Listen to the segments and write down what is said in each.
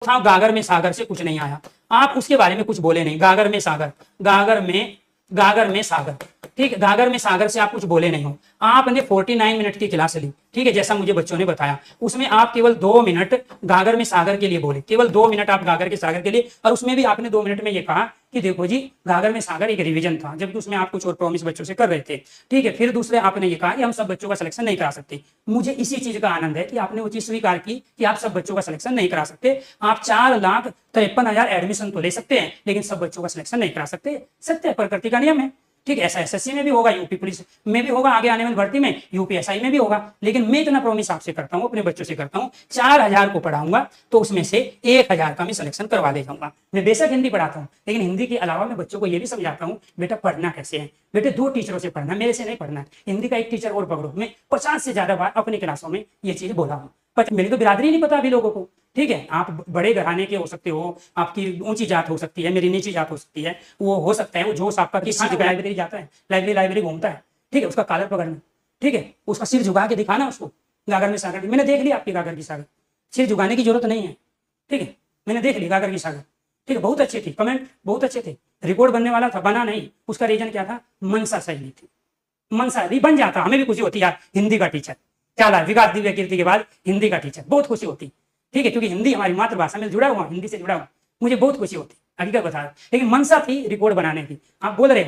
था गागर में सागर से कुछ नहीं आया, आप उसके बारे में कुछ बोले नहीं। गागर में सागर, गागर में सागर, ठीक है, गागर में सागर से आप कुछ बोले नहीं हो। आपने 49 मिनट की क्लास ली, ठीक है, जैसा मुझे बच्चों ने बताया, उसमें आप केवल 2 मिनट गागर में सागर के लिए बोले, केवल 2 मिनट आप गागर के सागर के लिए, और उसमें भी आपने 2 मिनट में ये कहा कि देखो जी गागर में सागर एक रिवीजन था, जबकि उसमें आप कुछ और प्रॉमिस बच्चों से कर रहे थे, ठीक है। फिर दूसरे आपने ये कहा कि हम सब बच्चों का सिलेक्शन नहीं करा सकते। मुझे इसी चीज का आनंद है कि आपने वो चीज स्वीकार की कि आप सब बच्चों का सिलेक्शन नहीं करा सकते। आप 4,53,000 एडमिशन तो ले सकते हैं, लेकिन सब बच्चों का सिलेक्शन नहीं करा सकते। सत्य है, प्रकृति का नियम है, ठीक है। ऐसा एसएससी में भी होगा, यूपी पुलिस में भी होगा, आगे आने वाली भर्ती में यूपीएसआई में भी होगा। लेकिन मैं इतना प्रॉमिस आपसे करता हूं, अपने बच्चों से करता हूं, 4,000 को पढ़ाऊंगा तो उसमें से 1,000 का मैं सिलेक्शन करवा ले जाऊंगा। मैं बेशक हिंदी पढ़ाता हूं, लेकिन हिंदी के अलावा मैं बच्चों को यह भी समझाता हूं बेटा पढ़ना कैसे है। बेटे 2 टीचरों से पढ़ना, मेरे से नहीं पढ़ना। हिंदी का एक टीचर और पकड़ो। मैं 50 से ज्यादा बार अपनी क्लासों में ये चीज बोला हूं, पर मेरी तो बिरादरी नहीं पता अभी लोगों को, ठीक है। आप बड़े घराने के हो सकते हो, आपकी ऊंची जात हो सकती है, मेरी नीची जात हो सकती है, वो हो सकता है वो जोश आपका किस चीज का, लाइब्रेरी जाता है, लाइब्रेरी घूमता है, ठीक है, उसका कॉलर पकड़ना, ठीक है, उसका सिर झुका के दिखाना उसको। गागर में सागर, मैंने देख लिया आपकी गागर की सागर, सिर झुकाने की जरूरत नहीं है, ठीक है, मैंने देख ली गागर की सागर, ठीक है, बहुत अच्छी थी, कमेंट बहुत अच्छे थे। रिकॉर्ड बनने वाला था, बना नहीं, उसका रीजन क्या था, मनसा सही नहीं थी। मनसा यदि बन जाता, हमें भी खुशी होती यार, हिंदी का टीचर, क्या विकास दिव्य कीर्ति के बाद हिंदी का टीचर, बहुत खुशी होती, ठीक है, क्योंकि हिंदी हमारी मातृभाषा में जुड़ा हुआ, हिंदी से जुड़ा हुआ, मुझे बहुत खुशी होती, हकीकत बता रहा। लेकिन मनसा थी रिकॉर्ड बनाने की। आप बोल रहे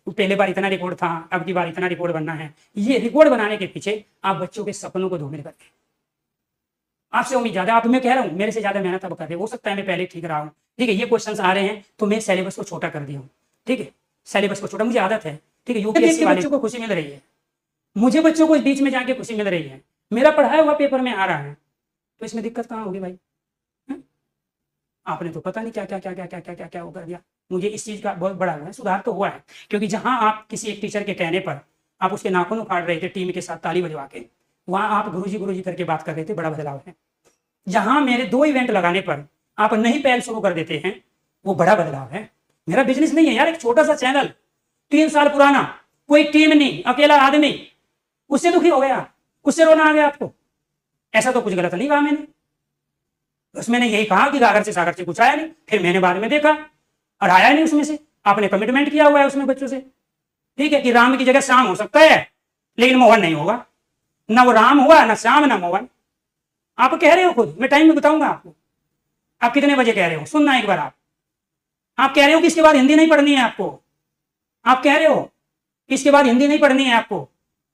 हो पहले बार इतना रिकॉर्ड था, अब की बार इतना रिकॉर्ड बनना है, ये रिकॉर्ड बनाने के पीछे आप बच्चों के सपनों को धूमिल करते हैं। आपसे उम्मीद ज्यादा, आप, मैं कह रहा हूँ मेरे से ज्यादा मेहनत अब कर रहे हो सकता है मैं पहले ठीक रहा हूँ, ठीक है। ये क्वेश्चन आ रहे हैं तो मैं सिलेबस को छोटा कर दिया हूँ, ठीक है, सिलेबस को छोटा, मुझे आदत है, ठीक है। यूपीएससी वाले बच्चों को खुशी मिल रही है, मुझे बच्चों को इस बीच में जाके खुशी मिल रही है, मेरा पढ़ाया हुआ पेपर में आ रहा है, तो इसमें दिक्कत कहाँ होगी भाई? आपने तो पता नहीं क्या क्या क्या क्या क्या क्या क्या क्या कर दिया। मुझे इस चीज का बहुत बड़ा है, सुधार तो हुआ है, क्योंकि जहां आप किसी एक टीचर के कहने पर आप उसके नाखून उखाड़ रहे थे टीम के साथ ताली बजवा के, वहां आप गुरुजी करके बात कर रहे थे, बड़ा बदलाव है। जहां मेरे 2 इवेंट लगाने पर आप नहीं पहल शुरू कर देते हैं, वो बड़ा बदलाव है। मेरा बिजनेस नहीं है यार, एक छोटा सा चैनल, 3 साल पुराना, कोई टीम नहीं, अकेला आदमी, उससे दुखी हो गया, उससे रोना आ गया आपको? ऐसा तो कुछ गलत नहीं कहा मैंने, बस मैंने यही कहा कि गागर से सागर से कुछ आया नहीं। फिर मैंने बाद में देखा और आया नहीं उसमें से, आपने कमिटमेंट किया हुआ है उसमें बच्चों से, ठीक है, कि राम की जगह श्याम हो सकता है, लेकिन मोहन नहीं होगा। ना वो राम हुआ, ना श्याम, ना मोहन। आप कह रहे हो खुद, मैं टाइम में बताऊंगा आपको। आप कितने बजे कह रहे हो, सुनना एक बार। आप कह रहे हो कि इसके बाद हिंदी नहीं पढ़नी है आपको, आप कह रहे हो कि इसके बाद हिंदी नहीं पढ़नी है आपको,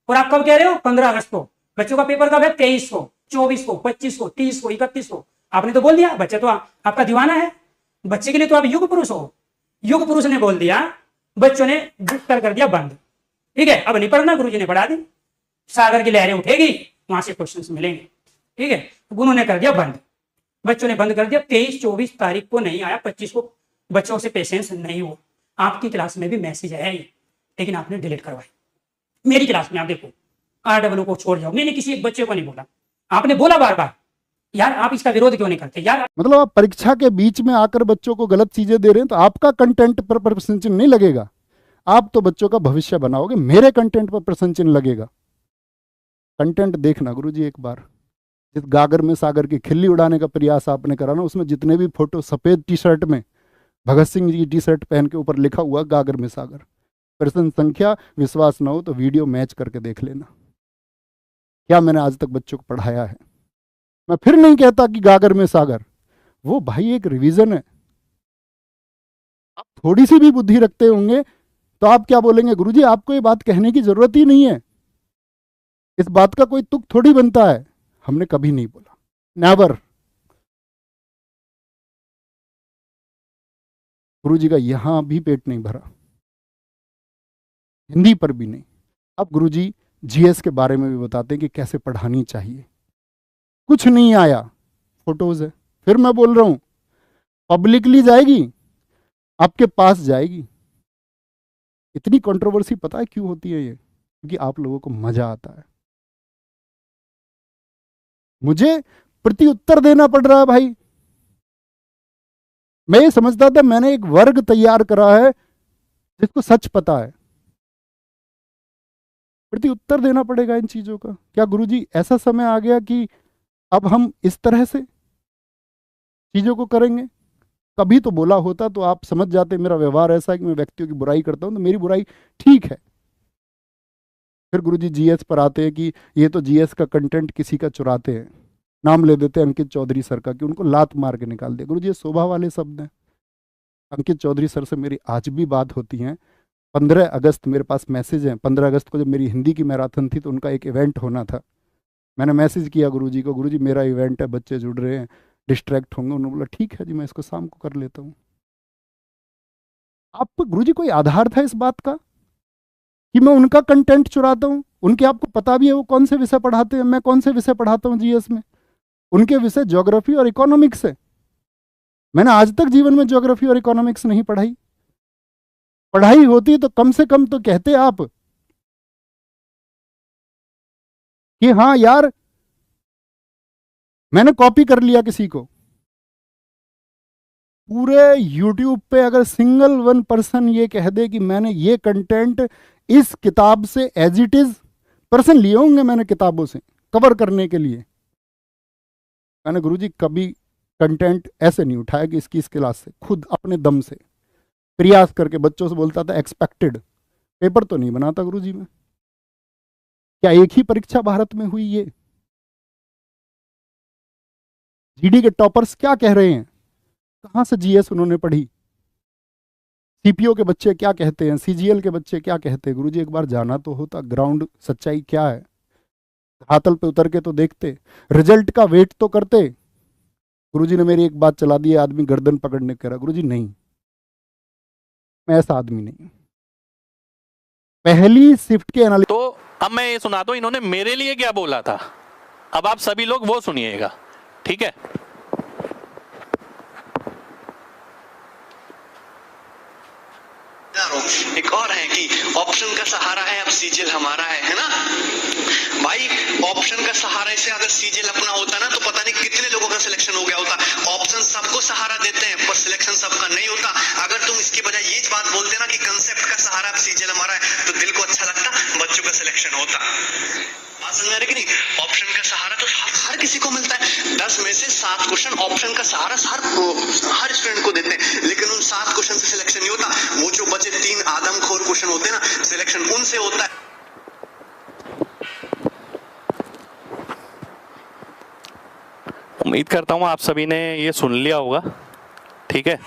और आप कब कह रहे हो? 15 अगस्त को। बच्चों का पेपर कब है? 23 को, 24 को, 25 को, 30 को, 31 को। आपने तो बोल दिया, बच्चा तो आपका दीवाना है, बच्चे के लिए तो आप युग पुरुष हो। युग पुरुष ने बोल दिया, बच्चों ने कर दिया बंद, ठीक है, अब नहीं पढ़ना, गुरुजी ने पढ़ा दी, सागर की लहरें उठेगी, वहां से क्वेश्चन मिलेंगे, ठीक है। उन्होंने कर दिया बंद, बच्चों ने बंद कर दिया। 23-24 तारीख को नहीं आया, 25 को, बच्चों से पेशेंस नहीं हो। आपकी क्लास में भी मैसेज है, लेकिन आपने डिलीट करवाई। मेरी क्लास में आप देखो, RW को छोड़ जाओ, मैंने किसी एक बच्चे को नहीं बोला, आपने बोला बार बार। यार आप इसका विरोध क्यों नहीं करते यार? मतलब आप परीक्षा के बीच में आकर बच्चों को गलत चीजें दे रहे हैं, तो आपका कंटेंट पर प्रश्न चिन्ह नहीं लगेगा। आप तो बच्चों का भविष्य बनाओगे, मेरे कंटेंट पर प्रश्न चिन्ह लगेगा। कंटेंट देखना गुरुजी एक बार। जिस गागर में सागर की खिल्ली उड़ाने का प्रयास आपने करा ना, उसमें जितने भी फोटो सफेद टी शर्ट में भगत सिंह जी की टी शर्ट पहन के ऊपर लिखा हुआ गागर में सागर, प्रश्न संख्या विश्वास न हो तो वीडियो मैच करके देख लेना, क्या मैंने आज तक बच्चों को पढ़ाया है। मैं फिर नहीं कहता कि गागर में सागर, वो भाई एक रिवीजन है। आप थोड़ी सी भी बुद्धि रखते होंगे तो आप क्या बोलेंगे, गुरुजी आपको ये बात कहने की जरूरत ही नहीं है, इस बात का कोई तुक थोड़ी बनता है। हमने कभी नहीं बोला, नेवर। गुरुजी का यहां भी पेट नहीं भरा, हिंदी पर भी नहीं। अब गुरुजी जीएस के बारे में भी बताते हैं कि कैसे पढ़ानी चाहिए। कुछ नहीं आया, फोटोज है। फिर मैं बोल रहा हूं, पब्लिकली जाएगी, आपके पास जाएगी। इतनी कंट्रोवर्सी पता है क्यों होती है? ये क्योंकि आप लोगों को मजा आता है। मुझे प्रति उत्तर देना पड़ रहा है भाई। मैं ये समझता था मैंने एक वर्ग तैयार करा है जिसको सच पता है, प्रति उत्तर देना पड़ेगा इन चीजों का। क्या गुरुजी ऐसा समय आ गया कि अब हम इस तरह से चीज़ों को करेंगे। कभी तो बोला होता तो आप समझ जाते मेरा व्यवहार ऐसा है कि मैं व्यक्तियों की बुराई करता हूं, तो मेरी बुराई ठीक है। फिर गुरुजी जीएस पर आते हैं कि ये तो जीएस का कंटेंट किसी का चुराते हैं, नाम ले देते हैं अंकित चौधरी सर का कि उनको लात मार के निकाल दिया। गुरुजी ये शोभा वाले शब्द हैं। अंकित चौधरी सर से मेरी आज भी बात होती है। 15 अगस्त मेरे पास मैसेज हैं। 15 अगस्त को जब मेरी हिंदी की मैराथन थी तो उनका एक इवेंट होना था। मैंने मैसेज किया गुरुजी को, गुरुजी मेरा इवेंट है, बच्चे जुड़ रहे हैं, डिस्ट्रैक्ट होंगे। उन्होंने बोला ठीक है जी, मैं इसको शाम को कर लेता हूँ। आप गुरुजी कोई आधार था इस बात का कि मैं उनका कंटेंट चुराता हूँ? उनके आपको पता भी है वो कौन से विषय पढ़ाते हैं, मैं कौन से विषय पढ़ाता हूँ जीएस में? उनके विषय ज्योग्राफी और इकोनॉमिक्स है। मैंने आज तक जीवन में ज्योग्राफी और इकोनॉमिक्स नहीं पढ़ाई। पढ़ाई होती तो कम से कम तो कहते आप कि हाँ यार मैंने कॉपी कर लिया किसी को। पूरे यूट्यूब पे अगर सिंगल 1% ये कह दे कि मैंने ये कंटेंट इस किताब से एज इट इज, पर्सन लिए होंगे मैंने किताबों से कवर करने के लिए। मैंने गुरुजी कभी कंटेंट ऐसे नहीं उठाया कि इसकी इस क्लास से खुद अपने दम से प्रयास करके बच्चों से बोलता था एक्सपेक्टेड। पेपर तो नहीं बनाता गुरुजी में। क्या एक ही परीक्षा भारत में हुई ये? जीडी के टॉपर्स क्या कह रहे हैं? कहां से जीएस उन्होंने पढ़ी? सीपीओ के बच्चे क्या कहते हैं? सीजीएल के बच्चे क्या कहते हैं? गुरुजी एक बार जाना तो होता, ग्राउंड सच्चाई क्या है, हातल पे उतर के तो देखते, रिजल्ट का वेट तो करते। गुरुजी ने मेरी एक बात चला दी, आदमी गर्दन पकड़ने कह रहा। गुरुजी नहीं, मैं ऐसा आदमी नहीं। पहली शिफ्ट के एनालिसिस। तो अब मैं ये सुनाता हूं इन्होंने मेरे लिए क्या बोला था। अब आप सभी लोग वो सुनिएगा, ठीक है? एक और है कि ऑप्शन का सहारा है, अब सीजीएल हमारा है ना भाई। ऑप्शन का सहारा से अगर सीजीएल अपना होता ना तो पता नहीं कितने लोगों का सिलेक्शन हो गया होता। ऑप्शन सबको सहारा देते हैं पर सिलेक्शन सबका नहीं होता। अगर तुम इसकी बजाय ये बात बोलते ना कि कंसेप्ट का सहारा अब सीजीएल हमारा है तो दिल को अच्छा लगता, बच्चों का सिलेक्शन होता। बात समझ में आ रही कि नहीं? ऑप्शन का सहारा तो हर किसी को मिलता है। 10 में से 7 क्वेश्चन ऑप्शन का सहारा हर स्टूडेंट को देते हैं, लेकिन उन 7 क्वेश्चन से सिलेक्शन नहीं होता। वो जो बचे 3 आदमखोर क्वेश्चन होते हैं ना, सिलेक्शन उनसे होता है। उम्मीद करता हूं आप सभी ने ये सुन लिया होगा, ठीक है?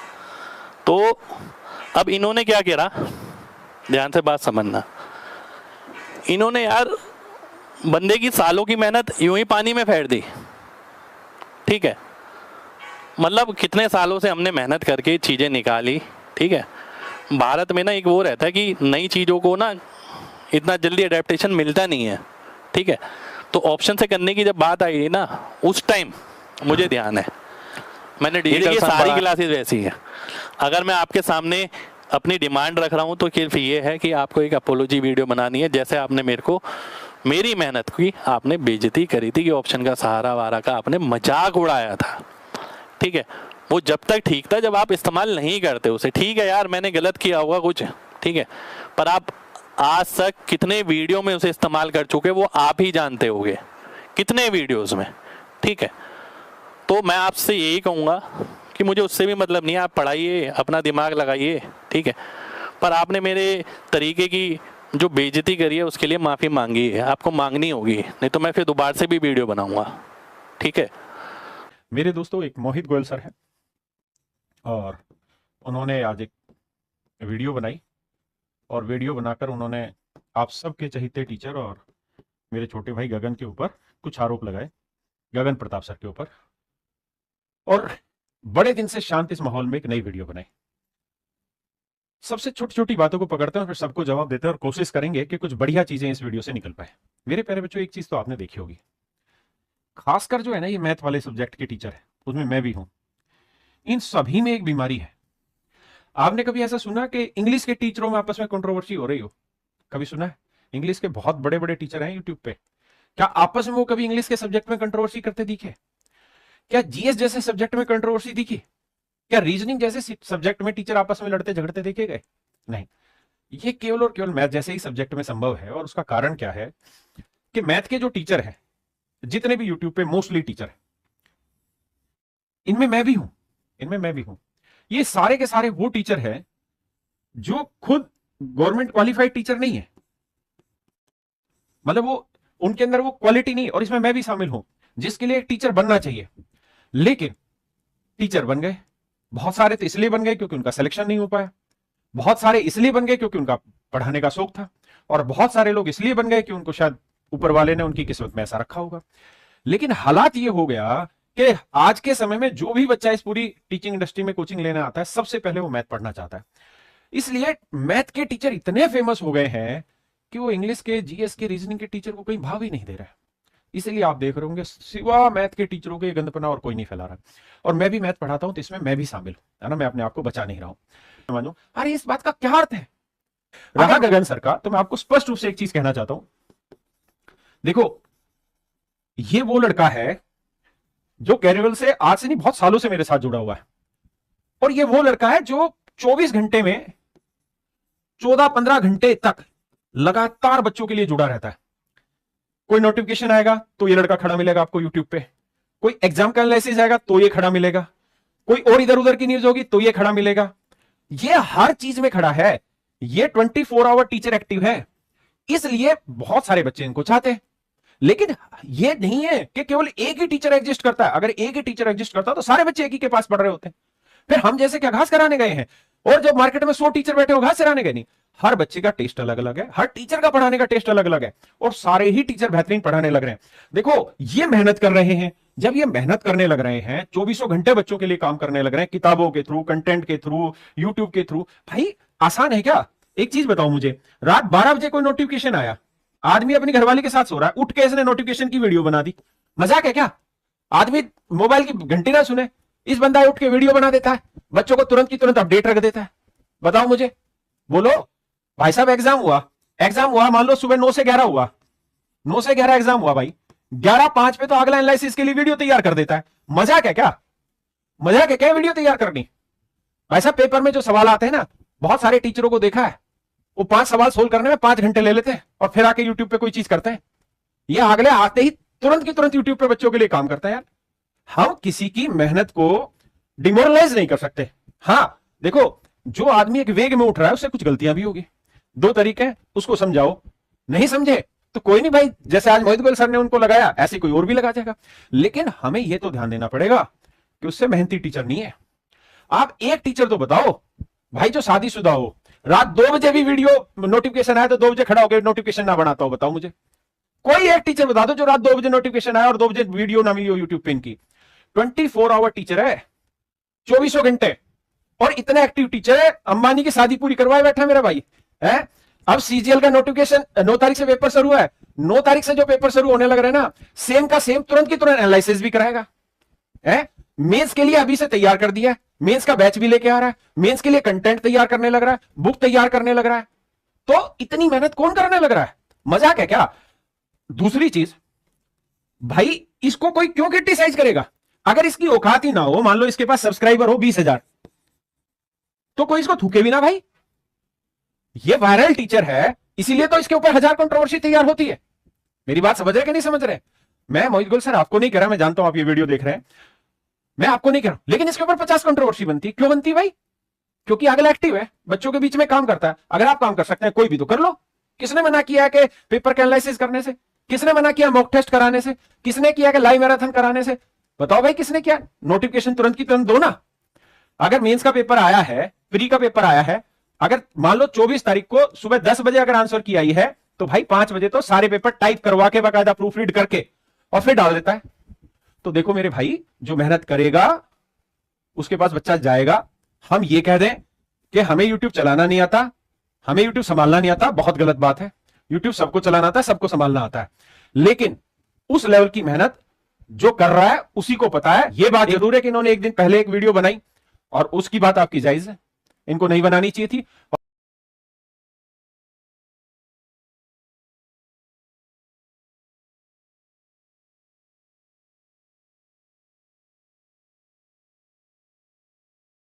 तो अब इन्होंने क्या करा, ध्यान से बात समझना। इन्होंने यार बंदे की सालों की मेहनत यूं ही पानी में फेर दी, ठीक है? मतलब कितने सालों से हमने मेहनत करके चीज़ें निकाली, ठीक है? भारत में ना एक वो रहता है कि नई चीज़ों को ना इतना जल्दी अडेप्टेशन मिलता नहीं है, ठीक है? तो ऑप्शन से करने की जब बात आई ना, उस टाइम मुझे ध्यान है, मैंने डिजिटल सारी क्लासेस वैसी है। अगर मैं आपके सामने अपनी डिमांड रख रहा हूँ तो सिर्फ ये है कि आपको एक अपोलॉजी वीडियो बनानी है। जैसे आपने मेरे को मेरी मेहनत की आपने बेइज्जती करी थी कि ऑप्शन का सहारा वारा का आपने मजाक उड़ाया था, ठीक है? वो जब तक ठीक था जब आप इस्तेमाल नहीं करते उसे। ठीक है यार, मैंने गलत किया होगा कुछ, ठीक है, पर आप आज तक कितने वीडियो में उसे इस्तेमाल कर चुके वो आप ही जानते होंगे, कितने वीडियोस में, ठीक है? तो मैं आपसे यही कहूँगा कि मुझे उससे भी मतलब नहीं है, आप पढ़ाइए, अपना दिमाग लगाइए, ठीक है? पर आपने मेरे तरीके की जो बेइज्जती करी है उसके लिए माफ़ी मांगी है, आपको मांगनी होगी, नहीं तो मैं फिर दोबारा से भी वीडियो बनाऊंगा, ठीक है? मेरे दोस्तों एक मोहित गोयल सर हैं और उन्होंने आज एक वीडियो बनाई और वीडियो बनाकर उन्होंने आप सबके चहीते टीचर और मेरे छोटे भाई गगन के ऊपर कुछ आरोप लगाए, गगन प्रताप सर के ऊपर, और बड़े दिन से शांत इस माहौल में एक नई वीडियो बनाई। सबसे छोटी छोटी बातों को पकड़ते हैं और फिर सबको जवाब देते हैं और कोशिश करेंगे कि कुछ बढ़िया चीजें इस वीडियो से निकल पाए। मेरे प्यारे बच्चों, एक चीज तो आपने देखी होगी, खासकर जो है ना ये मैथ वाले सब्जेक्ट के टीचर है, उसमें मैं भी हूं, इन सभी में एक बीमारी है। आपने कभी ऐसा सुना कि इंग्लिश के टीचरों में आपस में कंट्रोवर्सी हो रही हो? कभी सुना है? इंग्लिश के बहुत बड़े बड़े टीचर हैं यूट्यूब पे, क्या आपस में वो कभी इंग्लिश के सब्जेक्ट में कंट्रोवर्सी करते दिखे? क्या जीएस जैसे सब्जेक्ट में कंट्रोवर्सी दिखी? क्या रीजनिंग जैसे सब्जेक्ट में टीचर आपस में लड़ते झगड़ते देखे गए? नहीं, ये केवल और केवल मैथ जैसे ही सब्जेक्ट में संभव है। और उसका कारण क्या है कि मैथ के जो टीचर हैं, जितने भी यूट्यूब पे मोस्टली टीचर हैं, इनमें मैं भी हूं। ये सारे के सारे वो टीचर हैं जो खुद गवर्नमेंट क्वालिफाइड टीचर नहीं है, मतलब वो उनके अंदर वो क्वालिटी नहीं, और इसमें मैं भी शामिल हूं जिसके लिए एक टीचर बनना चाहिए, लेकिन टीचर बन गए। बहुत सारे तो इसलिए बन गए क्योंकि उनका सिलेक्शन नहीं हो पाया, बहुत सारे इसलिए बन गए क्योंकि उनका पढ़ाने का शौक था, और बहुत सारे लोग इसलिए बन गए कि उनको शायद ऊपर वाले ने उनकी किस्मत में ऐसा रखा होगा। लेकिन हालात ये हो गया कि आज के समय में जो भी बच्चा इस पूरी टीचिंग इंडस्ट्री में कोचिंग लेने आता है, सबसे पहले वो मैथ पढ़ना चाहता है। इसलिए मैथ के टीचर इतने फेमस हो गए हैं कि वो इंग्लिश के, जीएस के, रीजनिंग के टीचर को कहीं भाव ही नहीं दे रहा है। इसलिए आप देख रहे होंगे सिवा मैथ के टीचरों के गंदपना और कोई नहीं फैला रहा। और मैं भी मैथ पढ़ाता हूं तो इसमें मैं भी शामिल हूं, है ना, मैं अपने आप को बचा नहीं रहा हूं। समझो, अरे इस बात का क्या अर्थ है रहा गगन सर का, तो मैं आपको स्पष्ट रूप से एक चीज कहना चाहता हूं। देखो, ये वो लड़का है जो कैरियर से आज से नहीं बहुत सालों से मेरे साथ जुड़ा हुआ है, और ये वो लड़का है जो 24 घंटे में 14-15 घंटे तक लगातार बच्चों के लिए जुड़ा रहता है। कोई नोटिफिकेशन आएगा तो ये लड़का खड़ा मिलेगा आपको यूट्यूब पे, कोई एग्जाम का एनालिसिस आएगा तो ये खड़ा मिलेगा, कोई और इधर उधर की न्यूज होगी तो ये खड़ा मिलेगा। ये हर चीज में खड़ा है, ये 24 आवर टीचर एक्टिव है, इसलिए बहुत सारे बच्चे इनको चाहते हैं। लेकिन ये नहीं है कि केवल एक ही टीचर एग्जिस्ट करता है। अगर एक ही टीचर एग्जिस्ट करता तो सारे बच्चे एक ही के पास पढ़ रहे होते हैं। फिर हम जैसे क्या घास कराने गए हैं, और जब मार्केट में 100 टीचर बैठे हो घास कराने गए नहीं। हर बच्चे का टेस्ट अलग अलग है, हर टीचर का पढ़ाने का टेस्ट अलग अलग है, और सारे ही टीचर बेहतरीन पढ़ाने लग रहे हैं। देखो, ये मेहनत कर रहे हैं, जब ये मेहनत करने लग रहे हैं, 24 घंटे बच्चों के लिए काम करने लग रहे हैं, किताबों के थ्रू, कंटेंट के थ्रू, यूट्यूब के थ्रू। भाई आसान है क्या? एक चीज बताओ मुझे, रात 12 बजे कोई नोटिफिकेशन आया, आदमी अपनी घरवाली के साथ सो रहा है, उठ के इसने नोटिफिकेशन की वीडियो बना दी। मजाक है क्या? आदमी मोबाइल की घंटी ना सुने, इस बंदा उठ के वीडियो बना देता है, बच्चों को तुरंत की तुरंत अपडेट रख देता है। बताओ मुझे, बोलो भाई साहब, एग्जाम हुआ, मान लो सुबह 9 से 11 हुआ, 9 से 11 एग्जाम हुआ भाई, 11:05 पे तो अगला एनालिसिस के लिए वीडियो तैयार कर देता है। मजाक है क्या? मजाक है क्या वीडियो तैयार करनी? भाई साहब, पेपर में जो सवाल आते हैं ना, बहुत सारे टीचरों को देखा है, वो 5 सवाल सोल्व करने में 5 घंटे ले लेते हैं, और फिर आके यूट्यूब पे कोई चीज करते हैं। ये अगले आते ही तुरंत की तुरंत यूट्यूब पे बच्चों के लिए काम करता है। यार, हम किसी की मेहनत को डिमोरलाइज नहीं कर सकते। हाँ देखो, जो आदमी एक वेग में उठ रहा है उससे कुछ गलतियां भी होगी, 2 तरीके हैं, उसको समझाओ, नहीं समझे तो कोई नहीं भाई, जैसे आज मोहित गोयल सर ने उनको लगाया ऐसे कोई और भी लगा जाएगा। लेकिन हमें यह तो ध्यान देना पड़ेगा कि उससे मेहनती टीचर नहीं है। आप एक टीचर तो बताओ भाई जो शादीशुदा हो, रात 2 बजे भी वीडियो नोटिफिकेशन आया तो 2 बजे खड़ा होकर नोटिफिकेशन ना बनाता हो। बताओ मुझे कोई एक टीचर बता दो जो रात 2 बजे नोटिफिकेशन आया और 2 बजे वीडियो ना मिली हो यूट्यूब पे इनकी। 24 आवर टीचर है, 24 घंटे, और इतने एक्टिव टीचर है, अंबानी की शादी पूरी करवाए बैठा मेरा भाई है। अब सीजीएल का नोटिफिकेशन 9 तारीख से पेपर शुरू है, 9 तारीख से जो पेपर शुरू होने लग रहा है ना, सेम का सेम तुरंत की तुरंत एनालिसिस भी कराएगा। मेंस के लिए अभी से तैयार कर दिया है, मेंस का बैच भी लेके आ रहा है, मेंस के लिए कंटेंट तैयार करने लग रहा है, बुक तैयार करने लग रहा है। तो इतनी मेहनत कौन करने लग रहा है? मजाक है क्या? दूसरी चीज, भाई इसको कोई क्यों क्रिटिसाइज करेगा? अगर इसकी औकात ही ना हो, मान लो इसके पास सब्सक्राइबर हो 20,000, तो कोई इसको थूके भी ना भाई। ये वायरल टीचर है, इसीलिए तो इसके ऊपर 1000 कंट्रोवर्सी तैयार होती है। मेरी बात समझ रहे कि नहीं समझ रहे? मैं मोहित गोयल सर आपको नहीं कह रहा, मैं जानता हूं आप ये वीडियो देख रहे हैं, मैं आपको नहीं कह रहा, लेकिन इसके ऊपर 50 कंट्रोवर्सी बनती है। क्यों बनती है भाई? क्योंकि अगला एक्टिव है, बच्चों के बीच में काम करता है। अगर आप काम कर सकते हैं, कोई भी तो कर लो। किसने मना किया है कि पेपर का एनालिसिस करने से? किसने मना किया मॉक टेस्ट कराने से? किसने किया कि लाइव मैराथन कराने से? बताओ भाई किसने किया? नोटिफिकेशन तुरंत की तुरंत दो ना। अगर मेंस का पेपर आया है, प्री का पेपर आया है, अगर मान लो 24 तारीख को सुबह 10 बजे अगर आंसर की आई है, तो भाई 5 बजे तो सारे पेपर टाइप करवा के बाकायदा प्रूफ रीड करके और फिर डाल देता है। तो देखो मेरे भाई, जो मेहनत करेगा उसके पास बच्चा जाएगा। हम ये कह दें कि हमें यूट्यूब चलाना नहीं आता, हमें यूट्यूब संभालना नहीं आता, बहुत गलत बात है। यूट्यूब सबको चलाना आता है, सबको संभालना आता है, लेकिन उस लेवल की मेहनत जो कर रहा है उसी को पता है। यह बात जरूर है कि इन्होंने एक दिन पहले एक वीडियो बनाई और उसकी बात आपकी जायज है, इनको नहीं बनानी चाहिए थी।